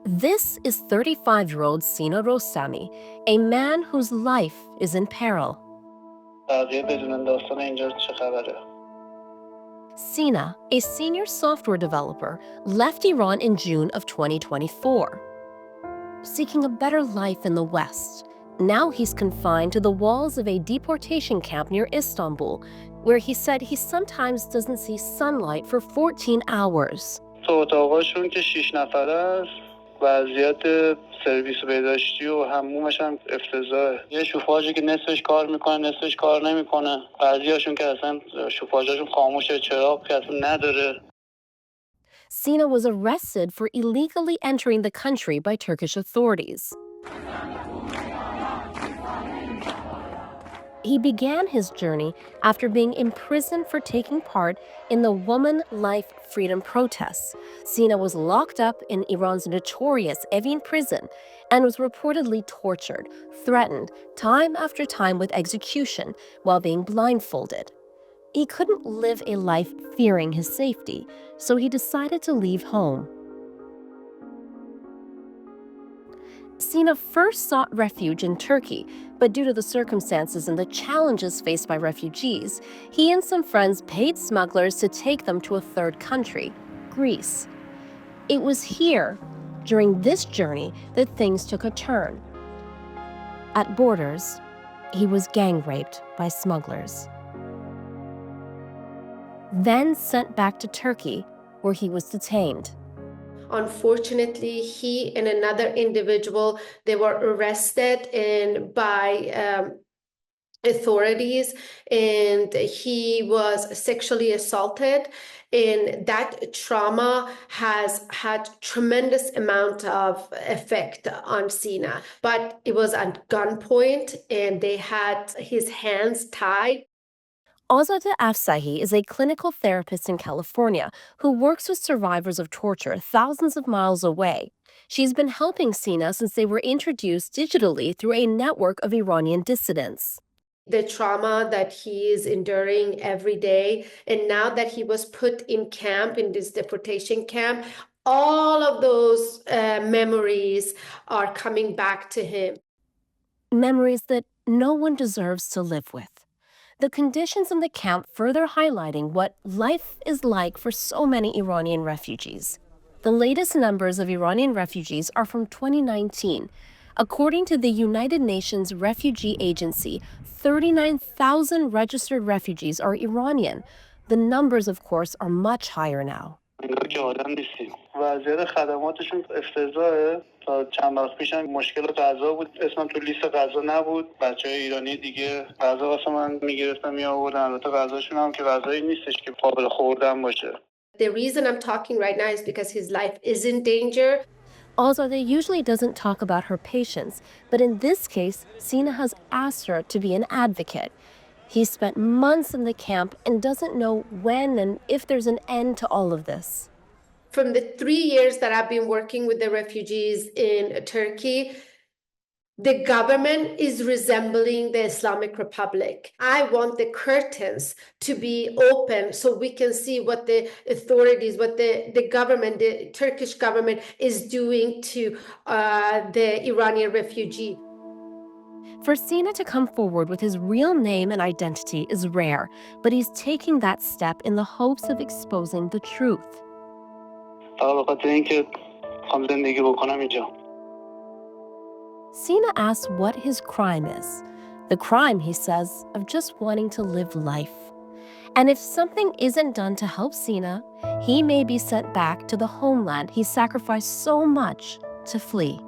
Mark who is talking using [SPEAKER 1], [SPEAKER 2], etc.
[SPEAKER 1] This is 35-year-old Sina Rostami, a man whose life is in peril. Sina, a senior software developer, left Iran in June of 2024, seeking a better life in the West. Now he's confined to the walls of a deportation camp near Istanbul, where he said he sometimes doesn't see sunlight for 14 hours.
[SPEAKER 2] وضعیت سرویس بهداشتی و حمومش هم افتضاحه. یه شوفاژی که نصفش کار میکنه نصفش کار نمیکنه. بعضیاشون که اصلا شوفاژاشون خاموشه، چراغ که اصلا نداره.
[SPEAKER 1] Sina was arrested for illegally entering the country by Turkish authorities. He began his journey after being imprisoned for taking part in the Woman Life Freedom protests. Sina was locked up in Iran's notorious Evin prison and was reportedly tortured, threatened time after time with execution while being blindfolded. He couldn't live a life fearing his safety, so he decided to leave home. Sina first sought refuge in Turkey, but due to the circumstances and the challenges faced by refugees, he and some friends paid smugglers to take them to a third country, Greece. It was here, during this journey, that things took a turn. At borders, he was gang raped by smugglers. Then sent back to Turkey, where he was detained.
[SPEAKER 3] Unfortunately, he and another individual, they were arrested by authorities, and he was sexually assaulted. And that trauma has had tremendous amount of effect on Sina. But it was at gunpoint, and they had his hands tied.
[SPEAKER 1] Azadeh Afsahi is a clinical therapist in California who works with survivors of torture thousands of miles away. She's been helping Sina since they were introduced digitally through a network of Iranian dissidents.
[SPEAKER 3] The trauma that he is enduring every day, and now that he was put in camp, in this deportation camp, all of those memories are coming back to him.
[SPEAKER 1] Memories that no one deserves to live with. The conditions in the camp further highlighting what life is like for so many Iranian refugees. The latest numbers of Iranian refugees are from 2019. According to the United Nations Refugee Agency, 39,000 registered refugees are Iranian. The numbers, of course, are much higher now.
[SPEAKER 2] وضعیت خدماتشون افتضاحه. تا چند وقت پیشم مشکل غذا بود، اسمم تو لیست غذا نبود. بچهای ایرانی دیگه غذا واسه من میگرفتن میآوردن. البته غذاشون هم که غذایی نیستش که قابل خوردن باشه.
[SPEAKER 3] The reason I'm talking right now is because his life is in danger.
[SPEAKER 1] Azadeh usually doesn't talk about her patients, but in this case, Sina has asked her to be an advocate. He's spent months in the camp and doesn't know when and if there's an end to all of this.
[SPEAKER 3] From the 3 years that I've been working with the refugees in Turkey, the government is resembling the Islamic Republic. I want the curtains to be open so we can see what the authorities, what the government, the Turkish government is doing to the Iranian refugee.
[SPEAKER 1] For Sina to come forward with his real name and identity is rare, but he's taking that step in the hopes of exposing the truth. Sina asks what his crime is. The crime, he says, of just wanting to live life. And if something isn't done to help Sina, he may be sent back to the homeland he sacrificed so much to flee.